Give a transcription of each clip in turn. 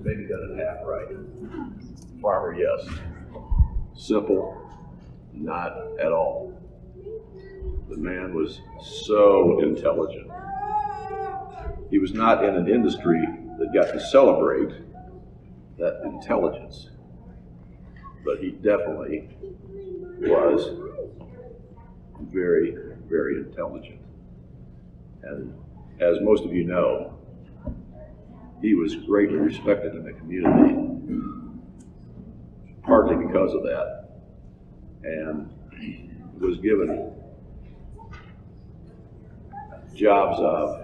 maybe got it half right. Farmer, yes. Simple, not at all. The man was so intelligent. He was not in an industry that got to celebrate that intelligence, but he definitely was very, very intelligent. And as most of you know, he was greatly respected in the community, partly because of that, and was given jobs of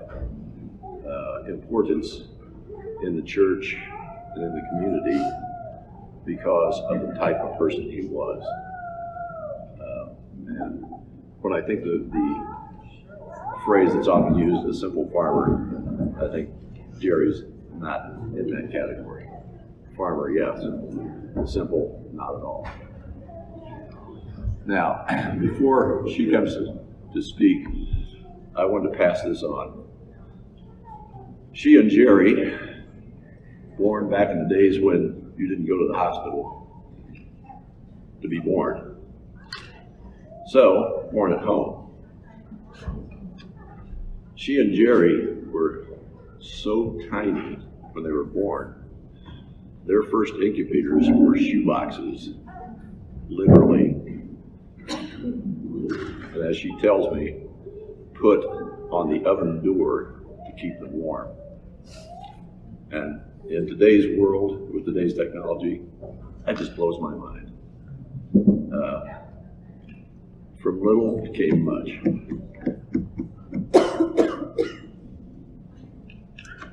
importance in the church and in the community because of the type of person he was. And when I think the phrase that's often used, a simple farmer, I think Jerry's not in that category. Farmer, yes. Simple, not at all. Now, before she comes to speak, I want to pass this on. She and Jerry, born back in the days when you didn't go to the hospital to be born. So, born at home. She and Jerry were so tiny when they were born. Their first incubators were shoeboxes, literally. And as she tells me, put on the oven door to keep them warm. And in today's world, with today's technology, that just blows my mind. From little came much.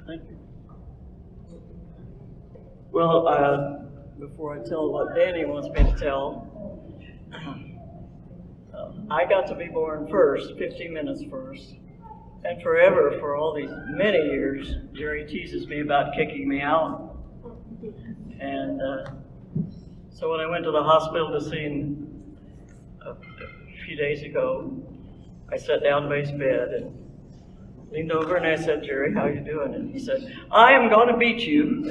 Thank you. Well, before I tell what Danny wants me to tell, I got to be born first, 15 minutes first. And forever, for all these many years, Jerry teases me about kicking me out. And so when I went to the hospital to see him a few days ago, I sat down by his bed and leaned over and I said, "Jerry, how you doing?" And he said, "I am going to beat you."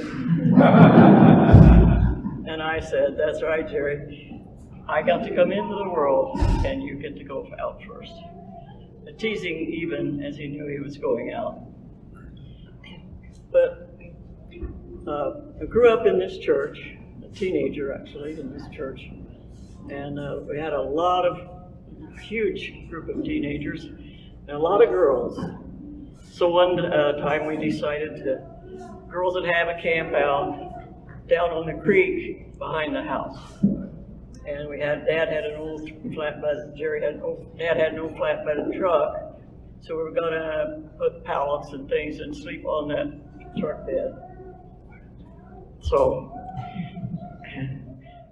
And I said, "That's right, Jerry. I got to come into the world and you get to go out first." Teasing even as he knew he was going out. But I grew up in this church, a teenager actually in this church, and we had a huge group of teenagers and a lot of girls. So one time we decided girls would have a camp out down on the creek behind the house. And Dad had an old flatbed, Dad had an old flatbed truck, so we were gonna put pallets and things and sleep on that truck bed. So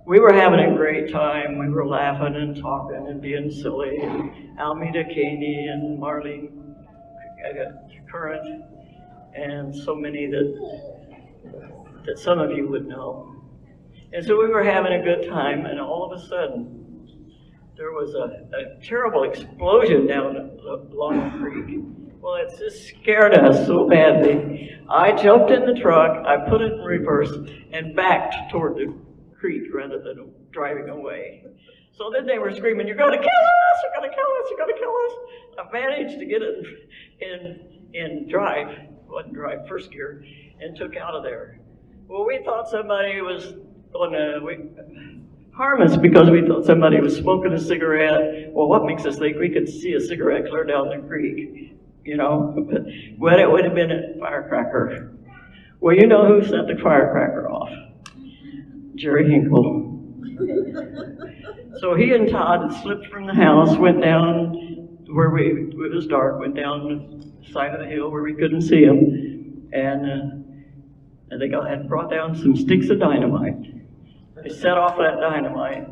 we were having a great time. We were laughing and talking and being silly. And Almeda Caney and Marlene Current, and so many that some of you would know. And so we were having a good time, and all of a sudden, there was a terrible explosion down along the creek. Well, it just scared us so badly. I jumped in the truck, I put it in reverse, and backed toward the creek rather than driving away. So then they were screaming, "You're going to kill us! You're going to kill us! You're going to kill us!" I managed to get it in drive, wasn't drive, first gear, and took out of there. Well, we thought somebody was going to harm us because we thought somebody was smoking a cigarette. Well, what makes us think we could see a cigarette clear down the creek? You know, well, it would have been a firecracker. Well, you know who set the firecracker off? Jerry Hinkle. So he and Todd slipped from the house, went down where it was dark, went down the side of the hill where we couldn't see him, and they had brought down some sticks of dynamite. They set off that dynamite.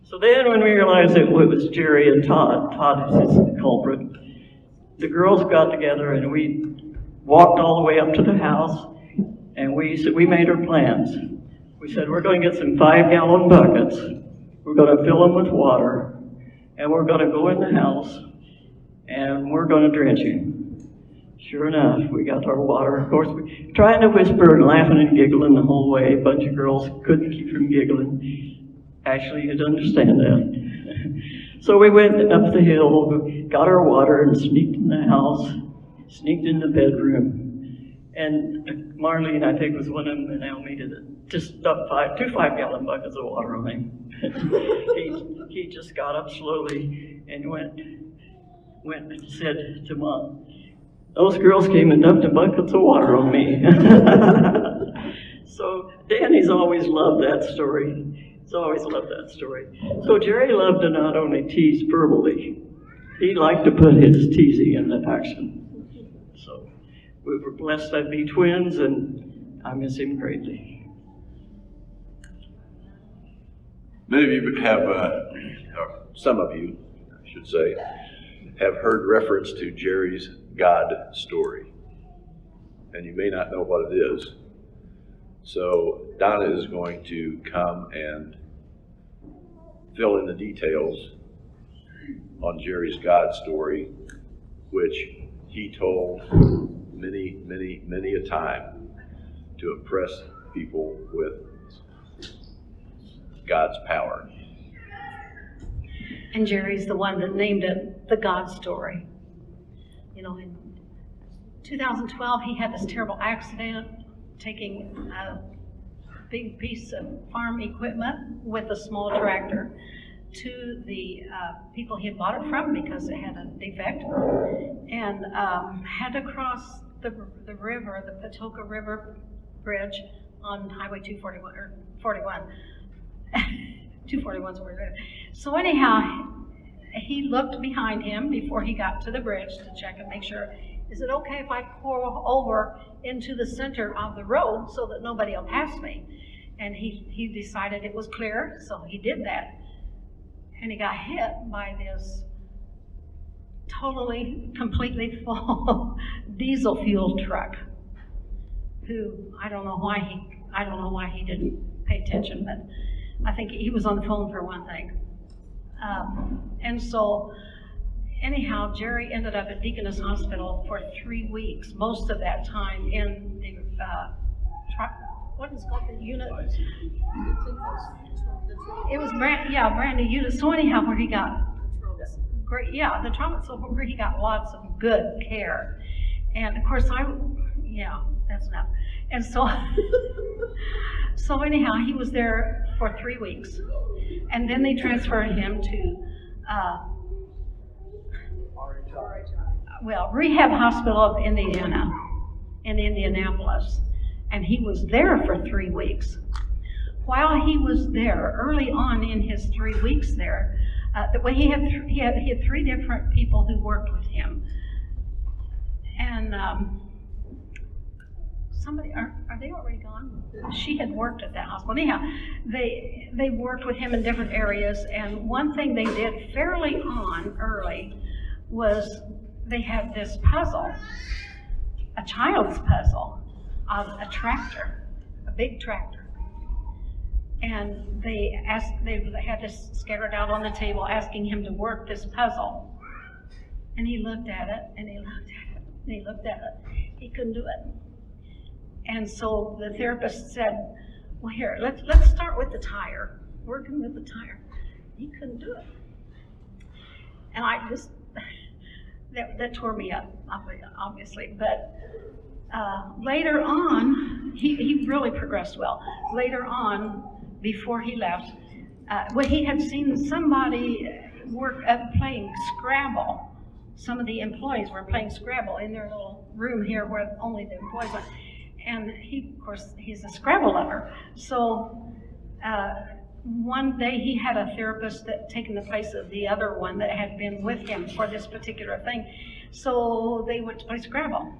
So then when we realized it was Jerry and Todd is the culprit, the girls got together and we walked all the way up to the house, and we made our plans. We said, we're going to get some 5-gallon buckets, we're going to fill them with water, and we're going to go in the house and we're going to drench him. Sure enough, we got our water. Of course, we trying to whisper and laughing and giggling the whole way. A bunch of girls couldn't keep from giggling. Actually, you'd understand that. So we went up the hill, got our water, and sneaked in the house, sneaked in the bedroom. And Marlene, I think, was one of them, and Almeida that just dumped two 5-gallon buckets of water on him. he just got up slowly and went and said to Mom, "Those girls came and dumped buckets of water on me." So Danny's always loved that story. He's always loved that story. So Jerry loved to not only tease verbally, he liked to put his teasing into action. So we were blessed to be twins, and I miss him greatly. Many of you have, or some of you, I should say, have heard reference to Jerry's God story, and you may not know what it is. So Donna is going to come and fill in the details on Jerry's God story, which he told many a time to impress people with God's power. And Jerry's the one that named it the God story. You know, in 2012, he had this terrible accident taking a big piece of farm equipment with a small tractor to the people he had bought it from because it had a defect, and had to cross the river, the Patoka River Bridge on Highway 241, or 41. 241's where it is. So anyhow, he looked behind him before he got to the bridge to check and make sure, is it okay if I pour over into the center of the road so that nobody will pass me? And he decided it was clear, so he did that. And he got hit by this totally, completely full diesel fuel truck, who I don't know why he didn't pay attention, but I think he was on the phone for one thing. And so anyhow, Jerry ended up at Deaconess Hospital for 3 weeks, most of that time in the, what is it called, the unit? It was brand new unit. So anyhow, where he got great, the trauma, so where he got lots of good care. And of course that's enough. And so, so anyhow, he was there for 3 weeks. And then they transferred him to, Rehab Hospital of Indiana, in Indianapolis. And he was there for 3 weeks. While he was there, early on in his 3 weeks there, he had 3 different people who worked with him. And somebody, are they already gone? She had worked at that hospital. Anyhow, they worked with him in different areas, and one thing they did fairly early was they had this puzzle, a child's puzzle of a tractor, a big tractor. And they had this scattered out on the table asking him to work this puzzle. And he looked at it, and he looked at it, and he looked at it. He couldn't do it. And so the therapist said, well, here, let's start with the tire, working with the tire. He couldn't do it. And I just, that tore me up, obviously. But later on, he really progressed well. Later on, before he left, he had seen somebody work at playing Scrabble. Some of the employees were playing Scrabble in their little room here where only the employees went. And he, of course, he's a Scrabble lover. So one day he had a therapist that taken the place of the other one that had been with him for this particular thing. So they went to play Scrabble.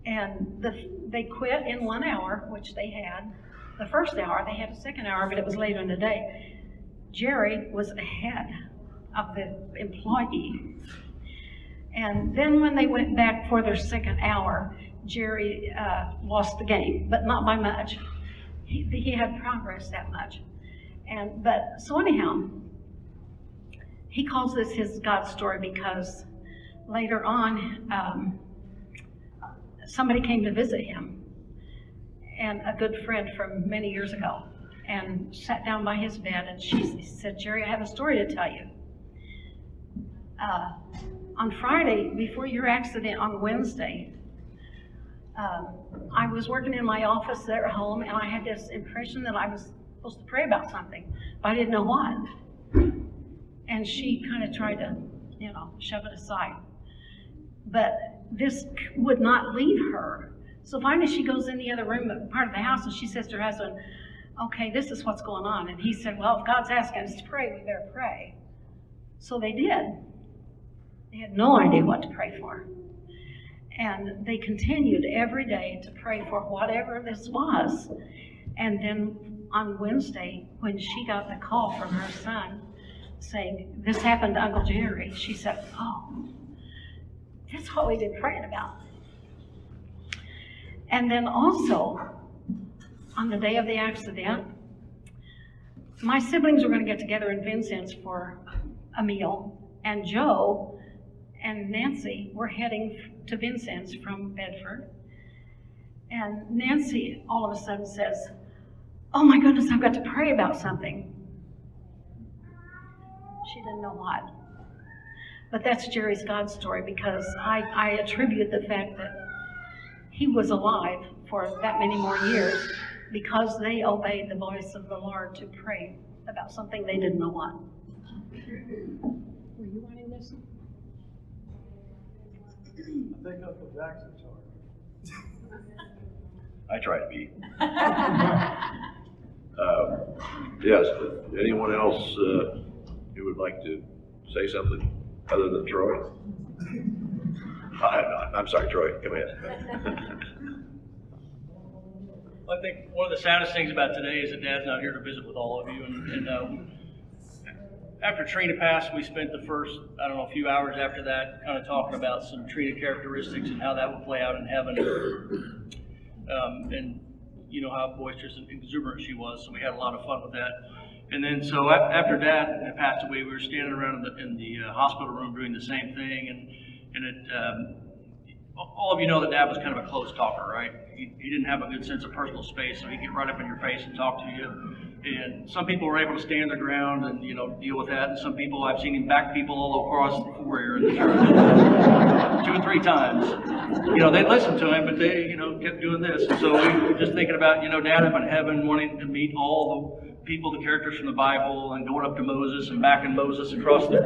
And they quit in 1 hour, which they had. The first hour, they had a second hour, but it was later in the day. Jerry was ahead of the employee. And then when they went back for their second hour, Jerry lost the game, but not by much. He had progress that much. So anyhow, he calls this his God story because later on, somebody came to visit him, and a good friend from many years ago, and sat down by his bed, and she said, Jerry, I have a story to tell you. On Friday, before your accident on Wednesday, I was working in my office there at home, and I had this impression that I was supposed to pray about something, but I didn't know what. And she kind of tried to, shove it aside. But this would not leave her. So finally she goes in the other room, part of the house, and she says to her husband, okay, this is what's going on. And he said, well, if God's asking us to pray, we better pray. So they did. They had no idea what to pray for. And they continued every day to pray for whatever this was. And then on Wednesday, when she got the call from her son saying, this happened to Uncle Jerry, she said, oh, that's what we've been praying about. And then also, on the day of the accident, my siblings were going to get together in Vincennes for a meal, and Joe and Nancy were heading to Vincennes from Bedford. And Nancy all of a sudden says, oh my goodness, I've got to pray about something. She didn't know what. But that's Jerry's God story, because I attribute the fact that he was alive for that many more years because they obeyed the voice of the Lord to pray about something they didn't know what. Were you wanting this? I think Uncle Jackson's hard. I try to be. Yes, anyone else who would like to say something other than Troy? I'm sorry, Troy, come ahead. I think one of the saddest things about today is that Dad's not here to visit with all of you. And after Trina passed, we spent the first, few hours after that kind of talking about some Trina characteristics and how that would play out in heaven. And you know how boisterous and exuberant she was, so we had a lot of fun with that. And then so after Dad had passed away, we were standing around in the hospital room doing the same thing, and it, all of you know that Dad was kind of a close talker, right? He didn't have a good sense of personal space, so he'd get right up in your face and talk to you. And some people were able to stand their ground and deal with that, and some people, I've seen him back people all across the foyer in the church 2 or 3 times. They'd listen to him, but they kept doing this. And so we were just thinking about Dad up in heaven wanting to meet all the people, the characters from the Bible, and going up to Moses and backing Moses across the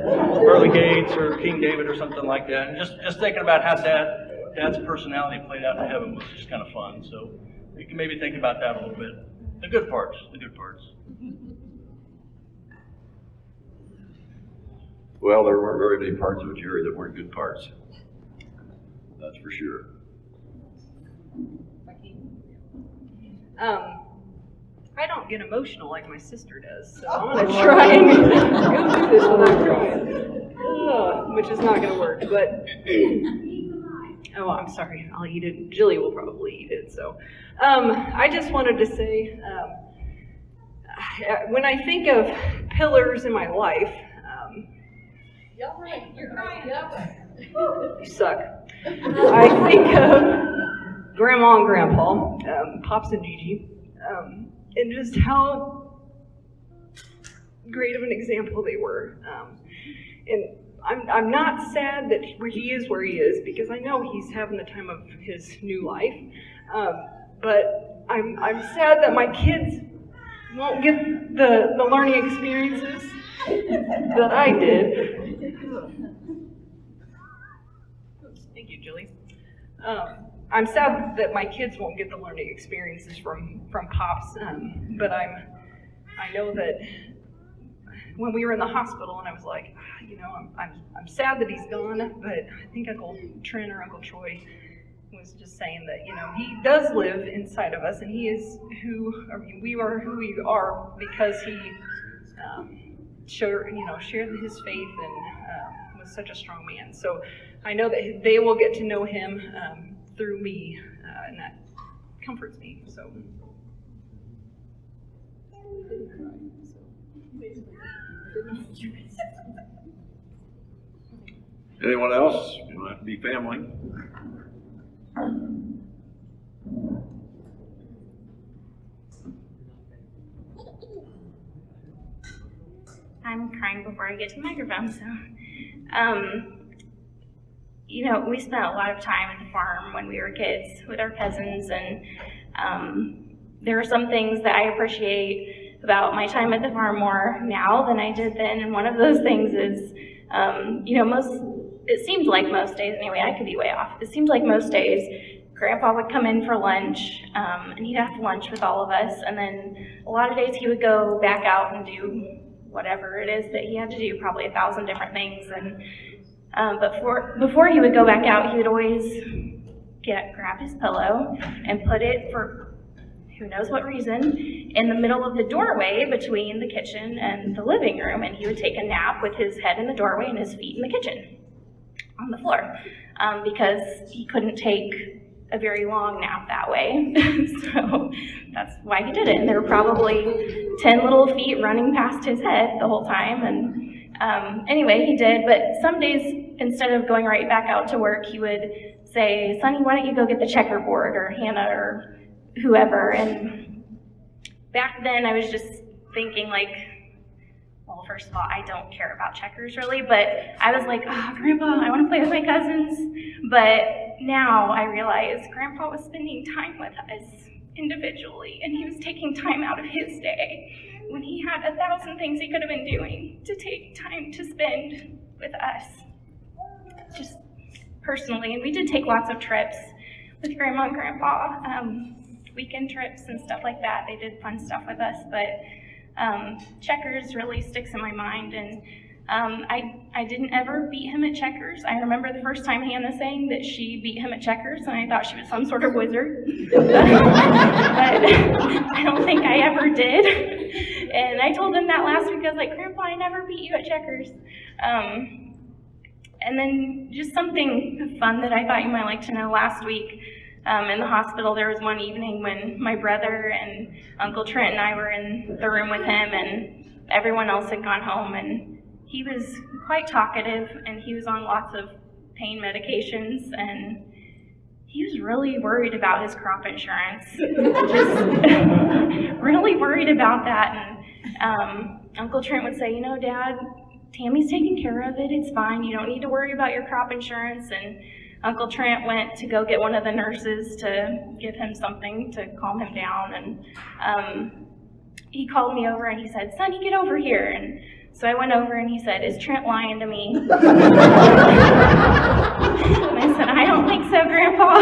pearly gates, or King David or something like that. And just thinking about how Dad's personality played out in heaven was just kind of fun. So you can maybe think about that a little bit. The good parts. Well, there weren't very many parts of Jerry that weren't good parts. That's for sure. I don't get emotional like my sister does, so I'm going to try and go through this without crying, which is not going to work, but, oh, I'm sorry, I'll eat it. Jilly will probably eat it, so. I just wanted to say, when I think of pillars in my life, you suck. I think of Grandma and Grandpa, Pops and Gigi, and just how great of an example they were. And I'm not sad that he is where he is, because I know he's having the time of his new life. But I'm sad that my kids won't get the learning experiences that I did. Thank you, Julie. I'm sad that my kids won't get the learning experiences from Pops, but I know that when we were in the hospital, and I was like, I'm sad that he's gone, but I think Uncle Trent or Uncle Troy was just saying that he does live inside of us, and he is we are who we are because he shared his faith and was such a strong man. So I know that they will get to know him through me, and that comforts me. So. Anyone else? You don't have to be family. I'm crying before I get to the microphone, so. We spent a lot of time at the farm when we were kids with our cousins, and there are some things that I appreciate about my time at the farm more now than I did then, and one of those things is, it seemed like most days, anyway, I could be way off, it seemed like most days, Grandpa would come in for lunch, and he'd have lunch with all of us, and then a lot of days he would go back out and do whatever it is that he had to do, probably 1,000 different things, and but before he would go back out, he would always grab his pillow and put it, for who knows what reason, in the middle of the doorway between the kitchen and the living room, and he would take a nap with his head in the doorway and his feet in the kitchen on the floor, because he couldn't take a very long nap that way. So that's why he did it. And there were probably 10 little feet running past his head the whole time, and anyway, he did, but some days, instead of going right back out to work, he would say, Sonny, why don't you go get the checkerboard, or Hannah, or whoever. And back then, I was just thinking, like, well, first of all, I don't care about checkers, really, but I was like, Grandpa, I want to play with my cousins. But now I realize Grandpa was spending time with us individually, and he was taking time out of his day when he had 1,000 things he could have been doing to take time to spend with us, just personally. And we did take lots of trips with Grandma and Grandpa, weekend trips and stuff like that. They did fun stuff with us, but checkers really sticks in my mind. And I didn't ever beat him at checkers. I remember the first time Hannah saying that she beat him at checkers, and I thought she was some sort of wizard. But I don't think I ever did. And I told him that last week. I was like, Grandpa, I never beat you at checkers. And then just something fun that I thought you might like to know. Last week in the hospital, there was one evening when my brother and Uncle Trent and I were in the room with him, and everyone else had gone home, and he was quite talkative, and he was on lots of pain medications, and he was really worried about his crop insurance. Just really worried about that. And Uncle Trent would say, Dad, Tammy's taking care of it. It's fine. You don't need to worry about your crop insurance. And Uncle Trent went to go get one of the nurses to give him something to calm him down. And he called me over and he said, Sonny, get over here. And so I went over and he said, is Trent lying to me? And I said, I don't think so, Grandpa.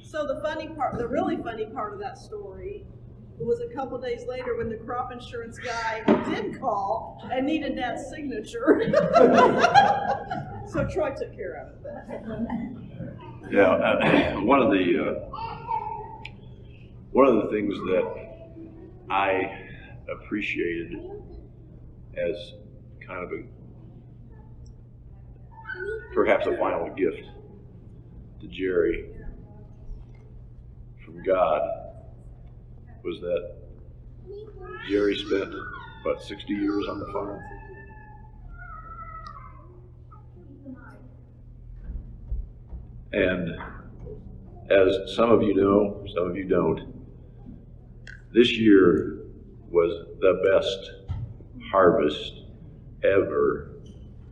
So the really funny part of that story was a couple days later when the crop insurance guy did call and needed Dad's signature. So Troy took care of it. Yeah, one of the things that I appreciated as kind of perhaps a final gift to Jerry from God was that Jerry spent, 60 years on the farm? And as some of you know, some of you don't, this year was the best harvest ever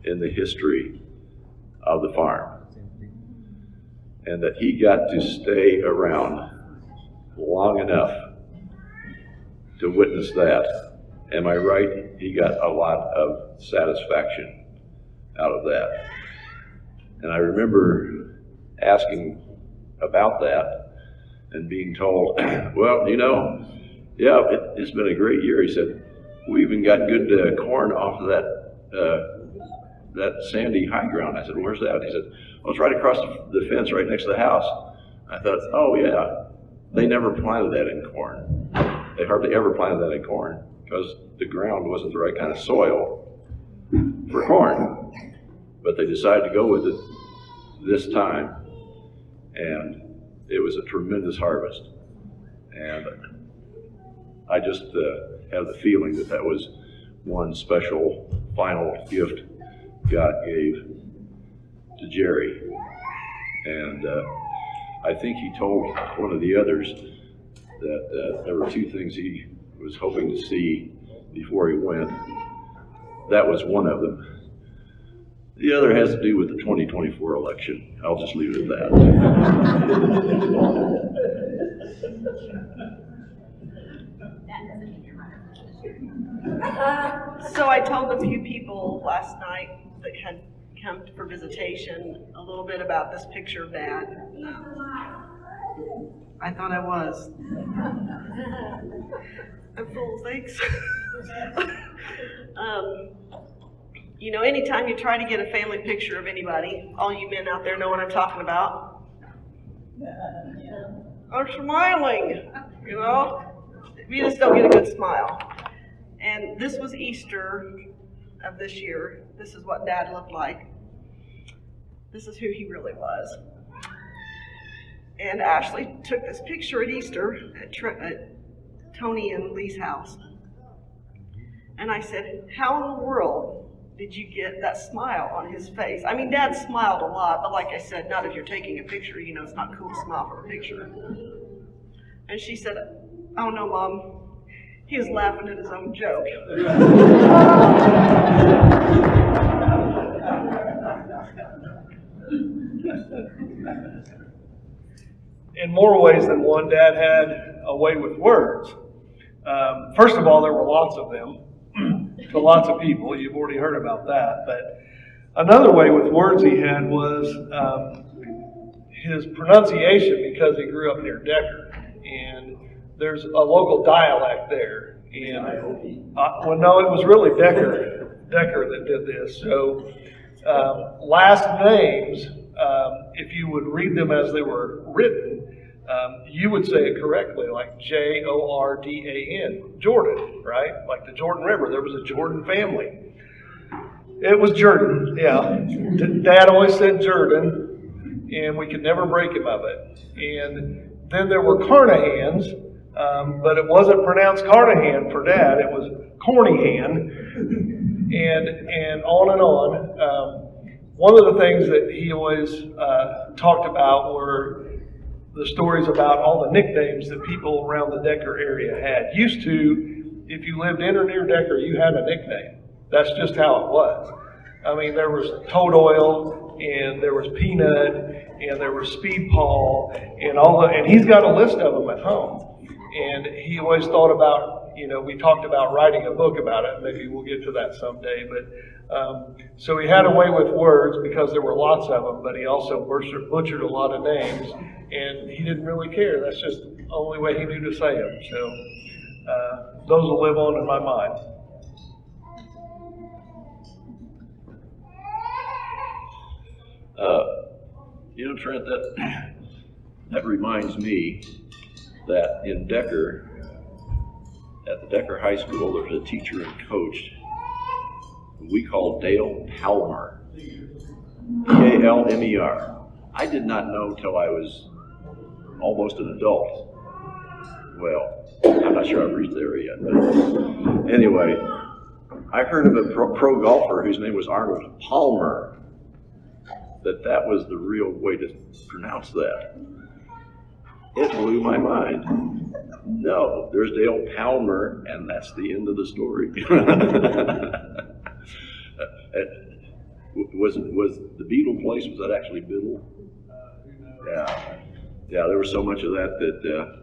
in the history of the farm. And that he got to stay around long enough to witness that. Am I right? He got a lot of satisfaction out of that. And I remember asking about that and being told, well, it's been a great year. He said, we even got good corn off of that sandy high ground. I said, where's that? He said, well, it's right across the fence right next to the house. I thought, oh yeah, they never planted that in corn. They hardly ever planted that in corn because the ground wasn't the right kind of soil for corn. But they decided to go with it this time, and it was a tremendous harvest. And I just have the feeling that was one special final gift God gave to Jerry. And I think he told one of the others that there were two things he was hoping to see before he went. That was one of them. The other has to do with the 2024 election. I'll just leave it at that. So I told a few people last night that had come for visitation a little bit about this picture of Dad. I thought I was. I'm full of thanks. You know, anytime you try to get a family picture of anybody, all you men out there know what I'm talking about. I'm smiling, you know? You just don't get a good smile. And this was Easter of this year. This is what Dad looked like. This is who he really was. And Ashley took this picture at Easter at Tony and Lee's house. And I said, how in the world did you get that smile on his face? I mean, Dad smiled a lot, but like I said, not if you're taking a picture, you know, it's not cool to smile for a picture. And she said, oh no, Mom, he was laughing at his own joke. In more ways than one, Dad had a way with words. First of all, there were lots of them to lots of people. You've already heard about that. But another way with words he had was his pronunciation, because he grew up near Decker. And there's a local dialect there. And well, no, it was really Decker that did this. So last names, if you would read them as they were written, you would say it correctly, like Jordan, Jordan, right? Like the Jordan River. There was a Jordan family. It was Jordan, yeah. Dad always said Jordan, and we could never break him of it. And then there were Carnahans, but it wasn't pronounced Carnahan for Dad. It was Cornyhan, and on and on. One of the things that he always talked about were the stories about all the nicknames that people around the Decker area had. Used to, if you lived in or near Decker, you had a nickname. That's just how it was. I mean, there was Toad Oil, and there was Peanut, and there was Speed Paul, and he's got a list of them at home. And he always thought about, you know, we talked about writing a book about it. Maybe we'll get to that someday. But so he had a way with words because there were lots of them, but he also butchered a lot of names, and he didn't really care. That's just the only way he knew to say them. So those will live on in my mind. You know, Trent, that reminds me that in Decker, at the Decker High School, there's a teacher and coach who we call Dale Palmer, Palmer. I did not know till I was almost an adult. Well, I'm not sure I've reached there yet, but anyway, I heard of a pro golfer whose name was Arnold Palmer, that was the real way to pronounce that. It blew my mind. No, there's Dale Palmer, and that's the end of the story. Was the Beetle place, was that actually Biddle? Yeah, there was so much of that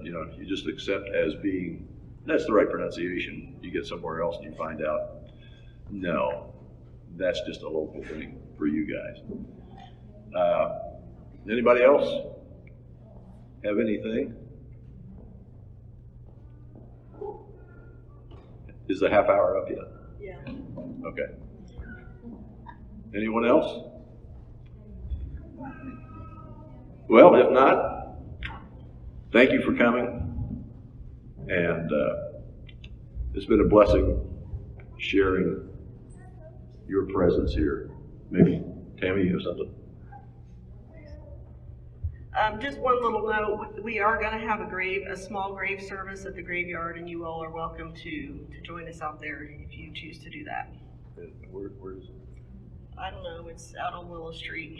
you know, you just accept as being, that's the right pronunciation. You get somewhere else and you find out, no, that's just a local thing for you guys. Anybody else have anything? Is the half hour up yet? Yeah. Okay. Anyone else? Well, if not, thank you for coming. And it's been a blessing sharing your presence here. Maybe, Tammy, you have something? Just one little note, we are going to have a small grave service at the graveyard, and you all are welcome to join us out there if you choose to do that. Where is it? I don't know, it's out on Willow Street.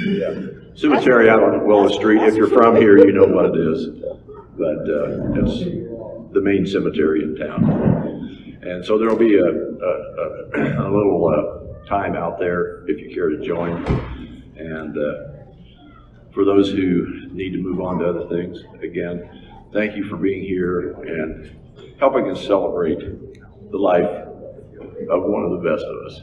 Yeah. Cemetery out on Willow Street. If you're from here, you know what it is. But it's the main cemetery in town. And so there'll be a little time out there if you care to join. And for those who need to move on to other things, again, thank you for being here and helping us celebrate the life of one of the best of us.